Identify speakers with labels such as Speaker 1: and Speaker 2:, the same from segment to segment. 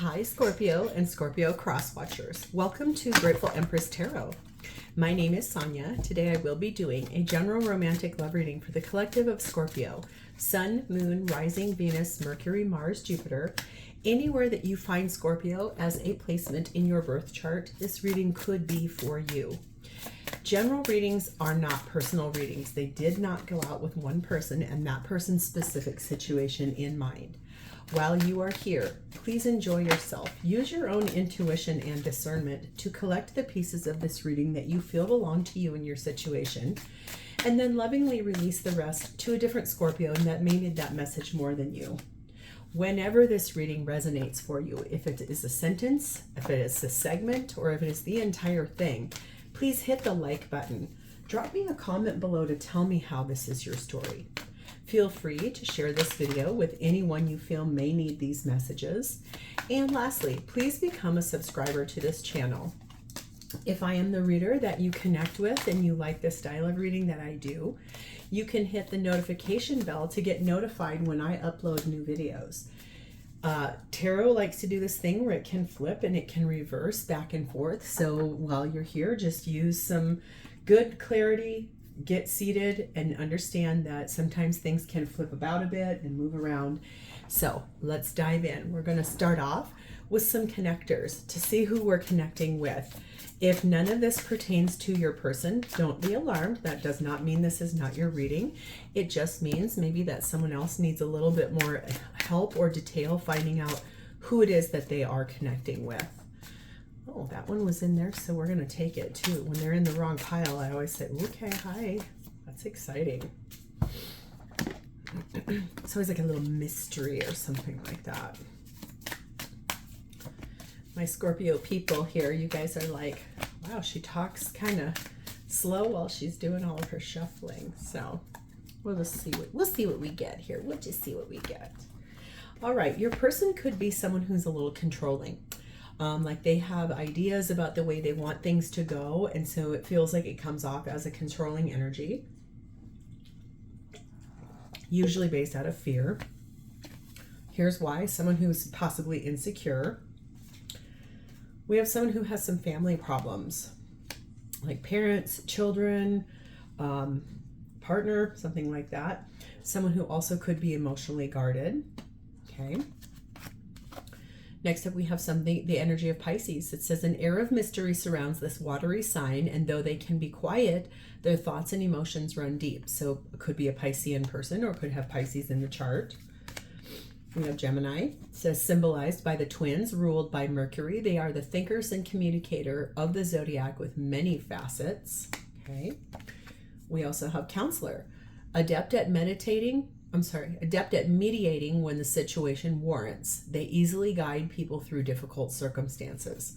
Speaker 1: Hi Scorpio and Scorpio cross-watchers. Welcome to Grateful Empress Tarot. My name is Sonia. Today I will be doing a general romantic love reading for the collective of Scorpio. Sun, Moon, Rising, Venus, Mercury, Mars, Jupiter. Anywhere that you find Scorpio as a placement in your birth chart, this reading could be for you. General readings are not personal readings. They did not go out with one person and that person's specific situation in mind. While you are here, please enjoy yourself. Use your own intuition and discernment to collect the pieces of this reading that you feel belong to you and your situation, and then lovingly release the rest to a different Scorpio that may need that message more than you. Whenever this reading resonates for you, if it is a sentence, if it is a segment, or if it is the entire thing, please hit the like button. Drop me a comment below to tell me how this is your story. Feel free to share this video with anyone you feel may need these messages. And lastly, please become a subscriber to this channel. If I am the reader that you connect with and you like the style of reading that I do, you can hit the notification bell to get notified when I upload new videos. Tarot likes to do this thing where it can flip and it can reverse back and forth. So while you're here, just use some good clarity. Get seated and understand that sometimes things can flip about a bit and move around. So let's dive in. We're going to start off with some connectors to see who we're connecting with. If none of this pertains to your person, don't be alarmed. That does not mean this is not your reading. It just means maybe that someone else needs a little bit more help or detail finding out who it is that they are connecting with. Oh, that one was in there, so we're going to take it too. When they're in the wrong pile, I always say, okay, hi. That's exciting. It's always like a little mystery or something like that. My Scorpio people here, you guys are like, wow, she talks kind of slow while she's doing all of her shuffling. So we'll see what we get here. We'll just see what we get. All right, your person could be someone who's a little controlling. Like they have ideas about the way they want things to go, and so it feels like it comes off as a controlling energy, usually based out of fear. Here's why: someone who's possibly insecure. We have someone who has some family problems, like parents, children, partner, something like that. Someone who also could be emotionally guarded. Okay. Next up, we have the energy of Pisces. It says, an air of mystery surrounds this watery sign, and though they can be quiet, their thoughts and emotions run deep. So it could be a Piscean person or could have Pisces in the chart. We have Gemini. It says, symbolized by the twins, ruled by Mercury. They are the thinkers and communicator of the zodiac with many facets. Okay. We also have Counselor, adept at mediating when the situation warrants. They easily guide people through difficult circumstances.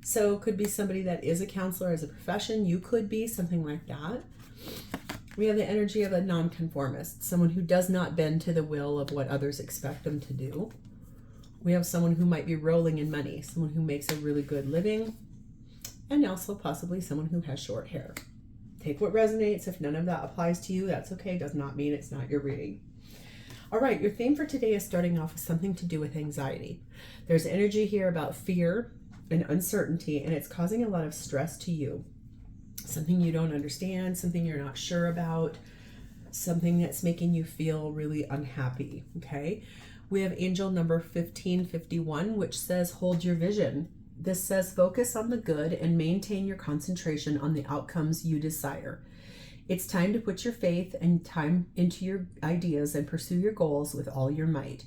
Speaker 1: So it could be somebody that is a counselor as a profession. You could be something like that. We have the energy of a nonconformist, someone who does not bend to the will of what others expect them to do. We have someone who might be rolling in money, someone who makes a really good living, and also possibly someone who has short hair. Take what resonates. If none of that applies to you, that's okay. Does not mean it's not your reading. All right, your theme for today is starting off with something to do with anxiety. There's energy here about fear and uncertainty, and it's causing a lot of stress to you. Something you don't understand, something you're not sure about, something that's making you feel really unhappy, okay? We have angel number 1551, which says, hold your vision. This says, focus on the good and maintain your concentration on the outcomes you desire. It's time to put your faith and time into your ideas and pursue your goals with all your might.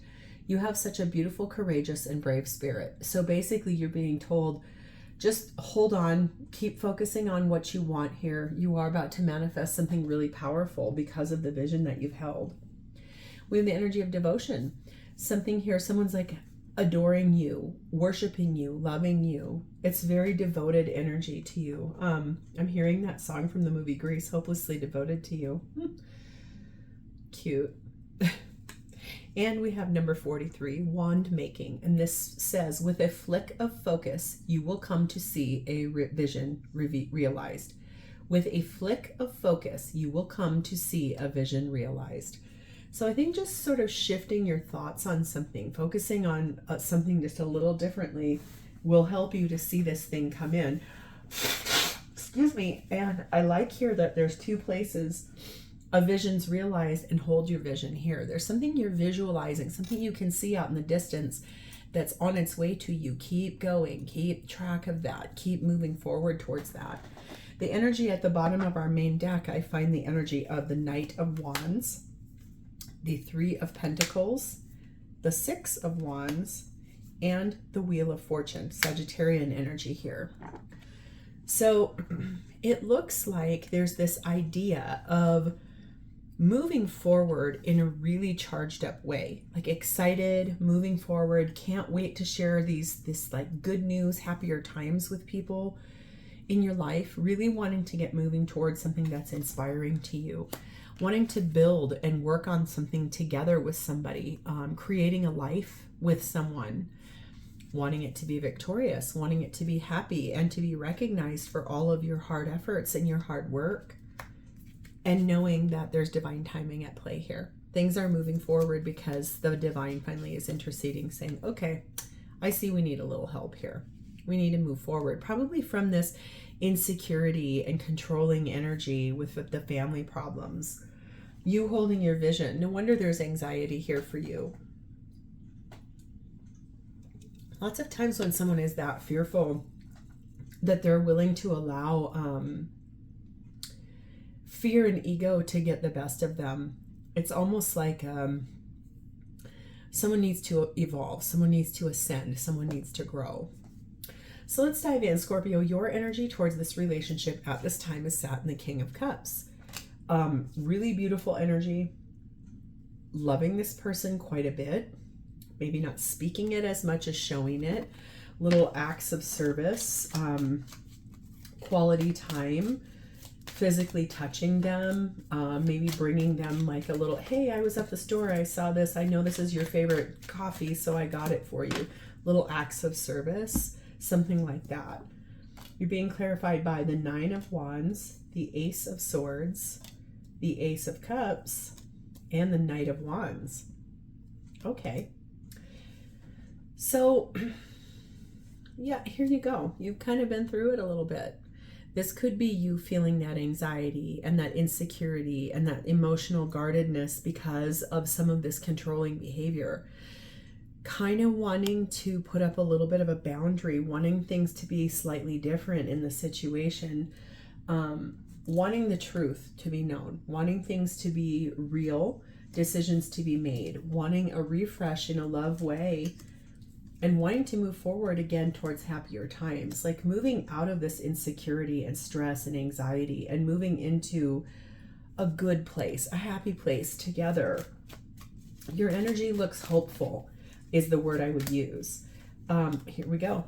Speaker 1: You have such a beautiful, courageous, and brave spirit. So basically you're being told, just hold on, keep focusing on what you want here. You are about to manifest something really powerful because of the vision that you've held. We have the energy of devotion. Something here, someone's like adoring you, worshiping you, loving you. It's very devoted energy to you. I'm hearing that song from the movie Grease, hopelessly devoted to you. Cute. And we have number 43, wand making. And this says, with a flick of focus, you will come to see a vision realized. With a flick of focus, you will come to see a vision realized. So I think just sort of shifting your thoughts on something, focusing on something just a little differently will help you to see this thing come in. Excuse me. And I like here that there's two places of visions realized, and hold your vision here. There's something you're visualizing, something you can see out in the distance that's on its way to you. Keep going, keep track of that, keep moving forward towards that. The energy at the bottom of our main deck, I find the energy of the Knight of Wands, the Three of Pentacles, the Six of Wands, and the Wheel of Fortune, Sagittarian energy here. So it looks like there's this idea of moving forward in a really charged up way, like excited, moving forward, can't wait to share this like good news, happier times with people in your life, really wanting to get moving towards something that's inspiring to you, wanting to build and work on something together with somebody, creating a life with someone, wanting it to be victorious, wanting it to be happy, and to be recognized for all of your hard efforts and your hard work, and knowing that there's divine timing at play here. Things are moving forward because the divine finally is interceding, saying, okay, I see we need a little help here. We need to move forward, probably from this insecurity and controlling energy with the family problems. You holding your vision. No wonder there's anxiety here for you. Lots of times when someone is that fearful that they're willing to allow fear and ego to get the best of them, it's almost like someone needs to evolve, someone needs to ascend, someone needs to grow. So let's dive in. Scorpio, your energy towards this relationship at this time is sat in the King of Cups. Really beautiful energy, loving this person quite a bit, maybe not speaking it as much as showing it, little acts of service, quality time, physically touching them, maybe bringing them like a little, hey, I was at the store, I saw this, I know this is your favorite coffee, so I got it for you. Little acts of service, something like that. You're being clarified by the Nine of Wands, the Ace of Swords, the Ace of Cups, and the Knight of Wands. Okay. So, yeah, here you go. You've kind of been through it a little bit. This could be you feeling that anxiety and that insecurity and that emotional guardedness because of some of this controlling behavior. Kind of wanting to put up a little bit of a boundary, wanting things to be slightly different in the situation, wanting the truth to be known, wanting things to be real, decisions to be made, wanting a refresh in a love way, and wanting to move forward again towards happier times, like moving out of this insecurity and stress and anxiety and moving into a good place, a happy place together. Your energy looks hopeful is the word I would use. Here we go.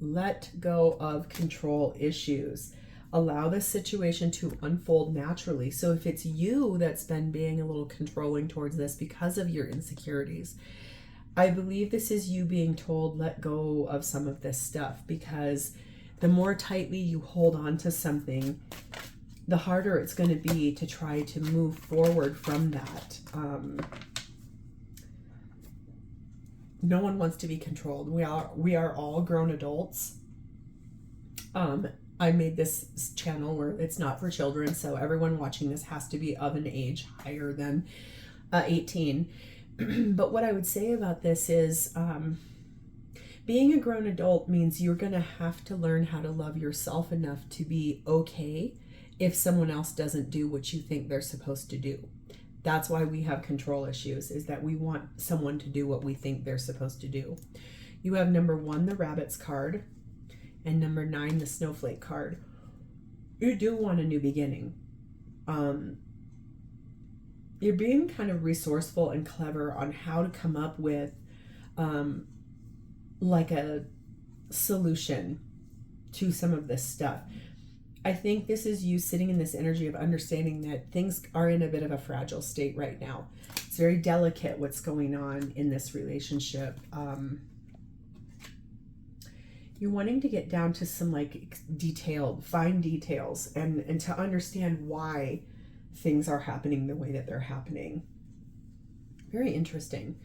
Speaker 1: Let go of control issues. Allow this situation to unfold naturally. So if it's you that's been being a little controlling towards this because of your insecurities, I believe this is you being told, let go of some of this stuff, because the more tightly you hold on to something, the harder it's going to be to try to move forward from that. No one wants to be controlled. We are all grown adults. I made this channel where it's not for children, so everyone watching this has to be of an age higher than 18. But what I would say about this is being a grown adult means you're going to have to learn how to love yourself enough to be okay if someone else doesn't do what you think they're supposed to do. That's why we have control issues, is that we want someone to do what we think they're supposed to do. You have number 1, the Rabbits card, and number 9, the Snowflake card. You do want a new beginning. You're being kind of resourceful and clever on how to come up with like a solution to some of this stuff. I think this is you sitting in this energy of understanding that things are in a bit of a fragile state right now. It's very delicate what's going on in this relationship. You're wanting to get down to some like detailed, fine details and to understand why things are happening the way that they're happening. Very interesting.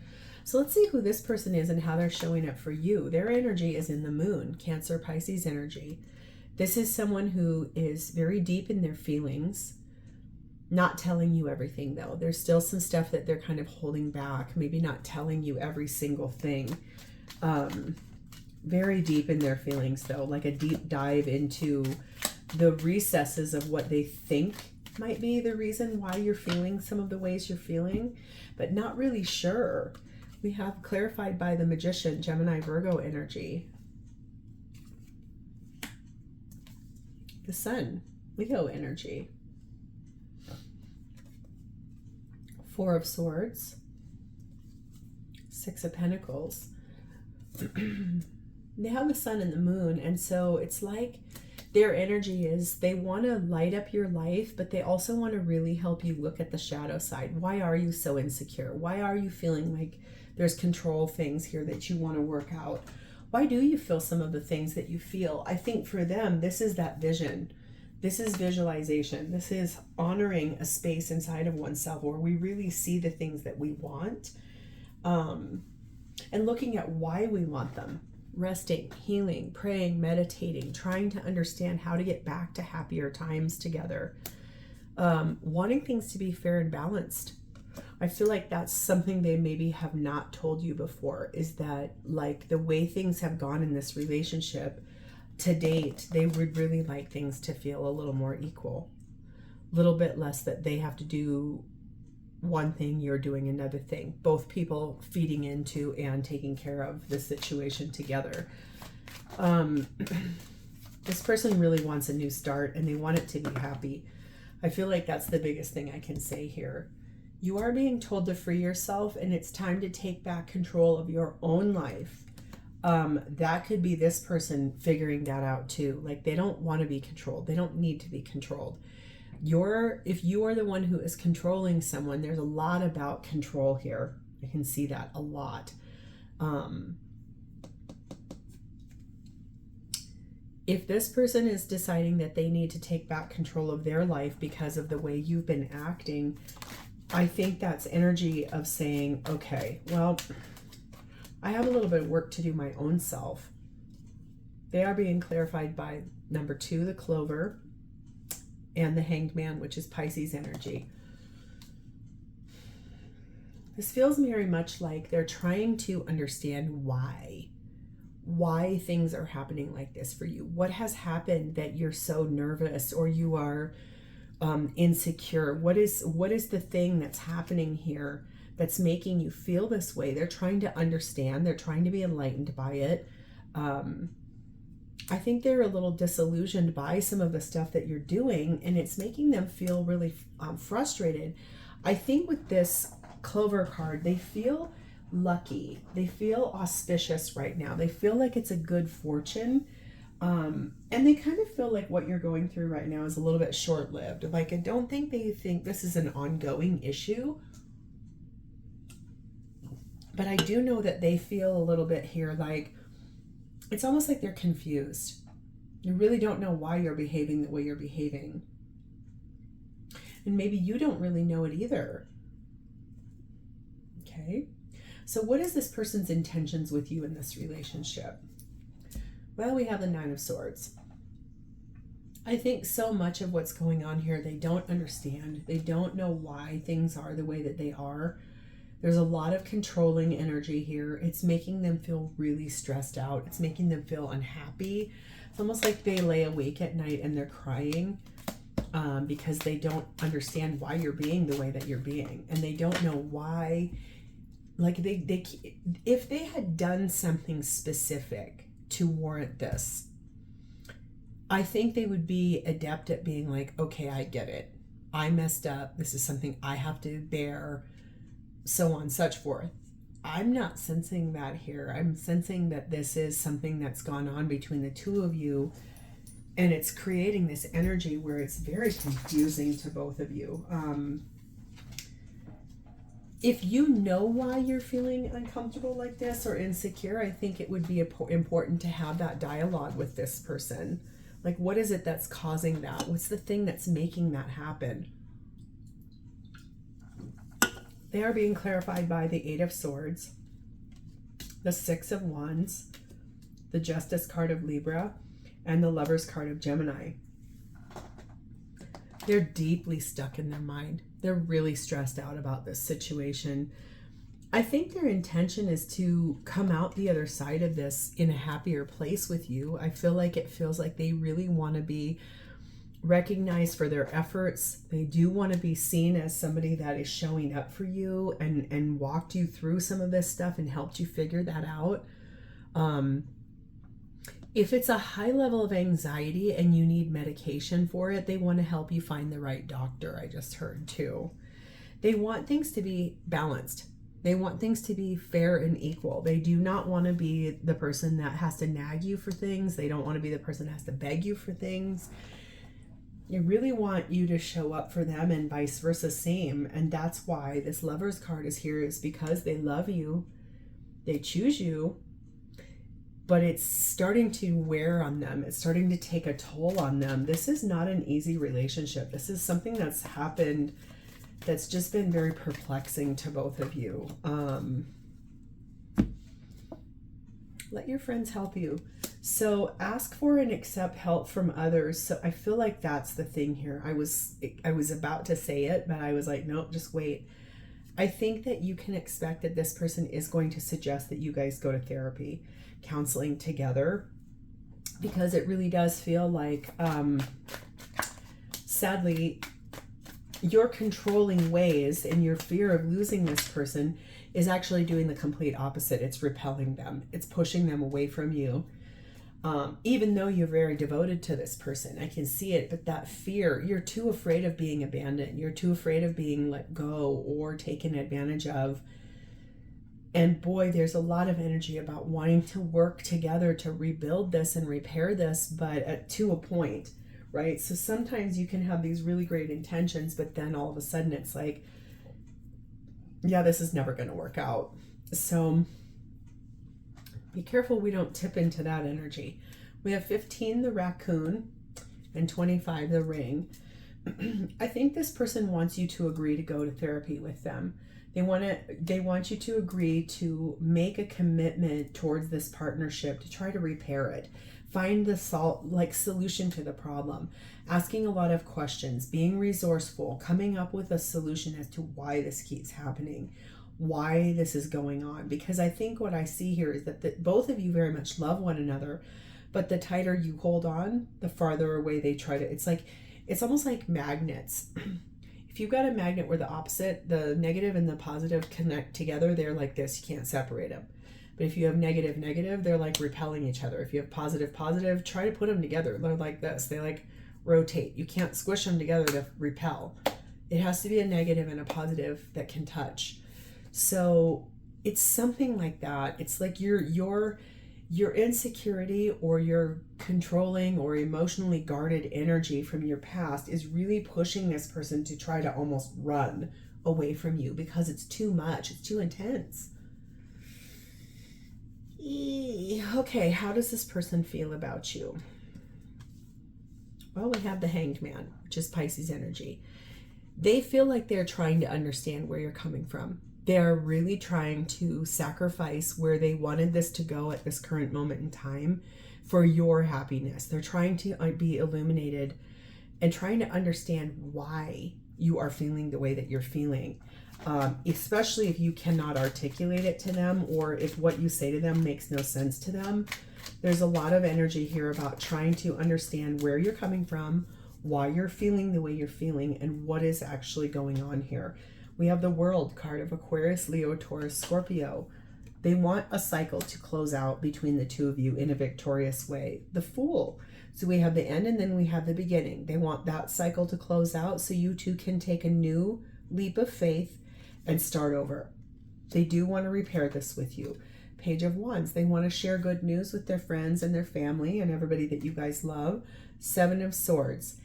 Speaker 1: So let's see who this person is and how they're showing up for you. Their energy is in the moon, Cancer, Pisces energy. This is someone who is very deep in their feelings, not telling you everything though. There's still some stuff that they're kind of holding back, maybe not telling you every single thing. Very deep in their feelings though, like a deep dive into the recesses of what they think might be the reason why you're feeling some of the ways you're feeling, but not really sure. We have clarified by the Magician, Gemini, Virgo energy. The Sun, Leo energy. Four of Swords. Six of Pentacles. They have the Sun and the Moon, and so it's like their energy is they want to light up your life, but they also want to really help you look at the shadow side. Why are you so insecure? Why are you feeling like there's control things here that you want to work out? Why do you feel some of the things that you feel? I think for them, this is that vision. This is visualization. This is honoring a space inside of oneself where we really see the things that we want, and looking at why we want them. Resting, healing, praying, meditating, trying to understand how to get back to happier times together. Wanting things to be fair and balanced. I feel like that's something they maybe have not told you before, is that like the way things have gone in this relationship to date, they would really like things to feel a little more equal. A little bit less that they have to do one thing, you're doing another thing. Both people feeding into and taking care of the situation together. This person really wants a new start and they want it to be happy. I feel like that's the biggest thing I can say here. You are being told to free yourself, and it's time to take back control of your own life. That could be this person figuring that out too. Like they don't want to be controlled. They don't need to be controlled. If you are the one who is controlling someone, there's a lot about control here. I can see that a lot. If this person is deciding that they need to take back control of their life because of the way you've been acting, I think that's energy of saying, okay, well, I have a little bit of work to do my own self. They are being clarified by number 2, the Clover, and the Hanged Man, which is Pisces energy. This feels very much like they're trying to understand why things are happening like this for you. What has happened that you're so nervous or you are insecure? What is the thing that's happening here that's making you feel this way? They're trying to understand. They're trying to be enlightened by it. I think they're a little disillusioned by some of the stuff that you're doing, and it's making them feel really frustrated. I think with this Clover card, they feel lucky. They feel auspicious right now. They feel like it's a good fortune. And they kind of feel like what you're going through right now is a little bit short-lived. Like, I don't think they think this is an ongoing issue. But I do know that they feel a little bit here like, it's almost like they're confused. You really don't know why you're behaving the way you're behaving. And maybe you don't really know it either. Okay. So what is this person's intentions with you in this relationship? Well, we have the 9 of Swords. I think so much of what's going on here, they don't understand. They don't know why things are the way that they are. There's a lot of controlling energy here. It's making them feel really stressed out. It's making them feel unhappy. It's almost like they lay awake at night and they're crying because they don't understand why you're being the way that you're being. And they don't know why. Like if they had done something specific to warrant this, I think they would be adept at being like, okay, I get it. I messed up. This is something I have to bear. So on, such forth. I'm not sensing that here. I'm sensing that this is something that's gone on between the two of you, and it's creating this energy where it's very confusing to both of you. If you know why you're feeling uncomfortable like this or insecure, I think it would be important to have that dialogue with this person. Like, what is it that's causing that? What's the thing that's making that happen? They are being clarified by the Eight of Swords, the Six of Wands, the Justice card of Libra, and the Lovers card of Gemini. They're deeply stuck in their mind. They're really stressed out about this situation. I think their intention is to come out the other side of this in a happier place with you. I feel like it feels like they really want to be recognized for their efforts. They do want to be seen as somebody that is showing up for you and walked you through some of this stuff and helped you figure that out. If it's a high level of anxiety and you need medication for it, they want to help you find the right doctor. I just heard too. They want things to be balanced. They want things to be fair and equal. They do not want to be the person that has to nag you for things. They don't want to be the person that has to beg you for things. They really want you to show up for them and vice versa, same. And that's why this Lovers card is here, is because they love you. They choose you. But it's starting to wear on them. It's starting to take a toll on them. This is not an easy relationship. This is something that's happened that's just been very perplexing to both of you. Let your friends help you. So ask for and accept help from others. So I feel like that's the thing here. I was about to say it, but I was like, nope, just wait. I think that you can expect that this person is going to suggest that you guys go to therapy, counseling together, because it really does feel like, sadly, your controlling ways and your fear of losing this person is actually doing the complete opposite. It's repelling them. It's pushing them away from you. Even though you're very devoted to this person, I can see it, but that fear, you're too afraid of being abandoned. You're too afraid of being let go or taken advantage of. And boy, there's a lot of energy about wanting to work together to rebuild this and repair this, but to a point, right? So sometimes you can have these really great intentions, but then all of a sudden it's like, yeah, this is never going to work out. So be careful we don't tip into that energy. We have 15, the raccoon, and 25, the ring. I think this person wants you to agree to go to therapy with them. They want you to agree to make a commitment towards this partnership to try to repair it. Find the solution to the problem. Asking a lot of questions, being resourceful, coming up with a solution as to why this keeps happening, why this is going on. Because I think what I see here is that both of you very much love one another, but the tighter you hold on, the farther away they try to. It's almost like magnets. If you've got a magnet where the opposite, the negative and the positive connect together, they're like this. You can't separate them. But if you have negative, negative, they're like repelling each other. If you have positive, positive, try to put them together. They're like this. They like rotate. You can't squish them together to repel. It has to be a negative and a positive that can touch. So it's something like that. It's like your insecurity or your controlling or emotionally guarded energy from your past is really pushing this person to try to almost run away from you because it's too much. It's too intense. Okay, how does this person feel about you? Well, we have the Hanged Man, which is Pisces energy. They feel like they're trying to understand where you're coming from. They're really trying to sacrifice where they wanted this to go at this current moment in time for your happiness. They're trying to be illuminated and trying to understand why you are feeling the way that you're feeling. Especially if you cannot articulate it to them, or if what you say to them makes no sense to them. There's a lot of energy here about trying to understand where you're coming from, why you're feeling the way you're feeling, and what is actually going on here. We have the World card of Aquarius, Leo, Taurus, Scorpio. They want a cycle to close out between the two of you in a victorious way. The Fool. So we have the end and then we have the beginning. They want that cycle to close out so you two can take a new leap of faith and start over. They do want to repair this with you. Page of Wands. They want to share good news with their friends and their family and everybody that you guys love. Seven of Swords.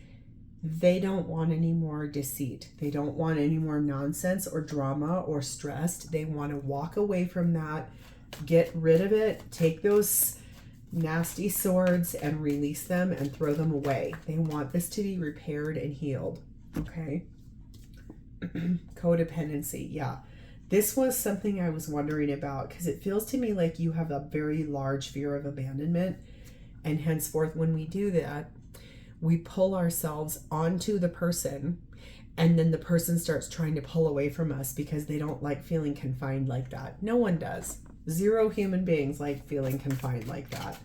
Speaker 1: They don't want any more deceit. They don't want any more nonsense or drama or stressed. They want to walk away from that, get rid of it, take those nasty swords and release them and throw them away. They want this to be repaired and healed. Okay. Codependency. Yeah. This was something I was wondering about because it feels to me like you have a very large fear of abandonment. And henceforth, when we do that, we pull ourselves onto the person, and then the person starts trying to pull away from us because they don't like feeling confined like that. No one does. Zero human beings like feeling confined like that.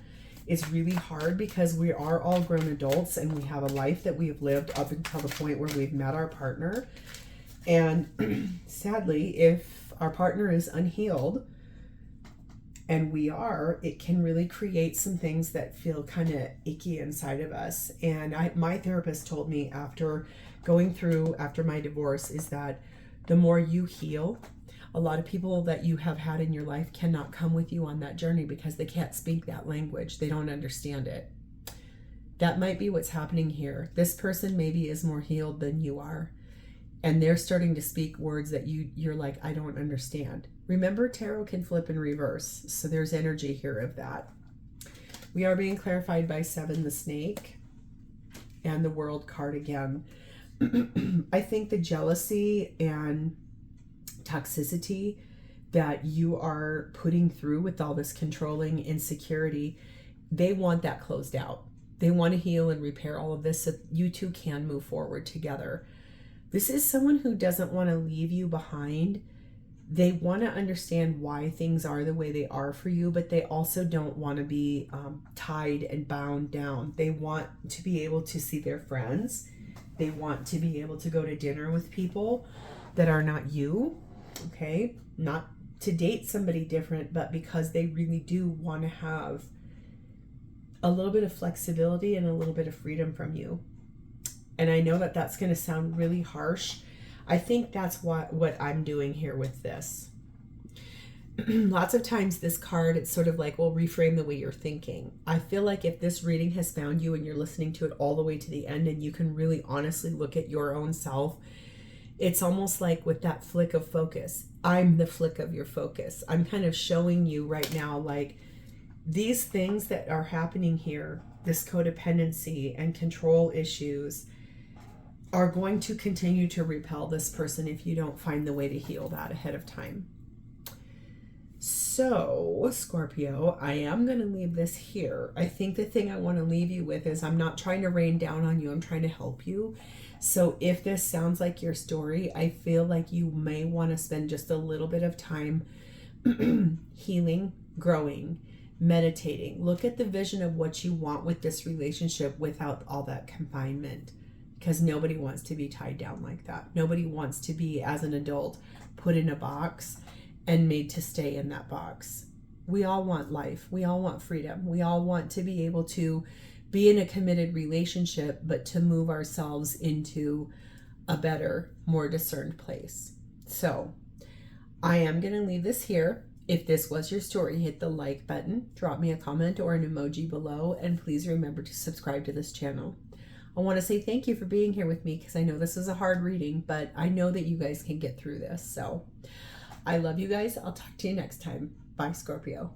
Speaker 1: It's really hard because we are all grown adults and we have a life that we have lived up until the point where we've met our partner. And sadly, if our partner is unhealed, and we are, it can really create some things that feel kind of icky inside of us. And my therapist told me after my divorce is that the more you heal, a lot of people that you have had in your life cannot come with you on that journey because they can't speak that language. They don't understand it. That might be what's happening here. This person maybe is more healed than you are. And they're starting to speak words that you're like, I don't understand. Remember, tarot can flip in reverse. So there's energy here of that. We are being clarified by 7, the snake, and the world card again. I think the jealousy and toxicity that you are putting through with all this controlling insecurity, they want that closed out. They want to heal and repair all of this so you two can move forward together. This is someone who doesn't want to leave you behind. They want to understand why things are the way they are for you, but they also don't want to be tied and bound down. They want to be able to see their friends. They want to be able to go to dinner with people that are not you, okay? Not to date somebody different, but because they really do want to have a little bit of flexibility and a little bit of freedom from you. And I know that that's going to sound really harsh. I think that's what I'm doing here with this. Lots of times this card, it's sort of like, well, reframe the way you're thinking. I feel like if this reading has found you and you're listening to it all the way to the end and you can really honestly look at your own self, it's almost like with that flick of focus. I'm the flick of your focus. I'm kind of showing you right now, like, these things that are happening here, this codependency and control issues, are going to continue to repel this person if you don't find the way to heal that ahead of time. So, Scorpio, I am going to leave this here. I think the thing I want to leave you with is I'm not trying to rain down on you. I'm trying to help you. So if this sounds like your story, I feel like you may want to spend just a little bit of time healing, growing, meditating. Look at the vision of what you want with this relationship without all that confinement. Because nobody wants to be tied down like that. Nobody wants to be, as an adult, put in a box and made to stay in that box. We all want life. We all want freedom. We all want to be able to be in a committed relationship, but to move ourselves into a better, more discerned place. So I am going to leave this here. If this was your story, hit the like button, drop me a comment or an emoji below, and please remember to subscribe to this channel. I want to say thank you for being here with me because I know this is a hard reading, but I know that you guys can get through this. So I love you guys. I'll talk to you next time. Bye, Scorpio.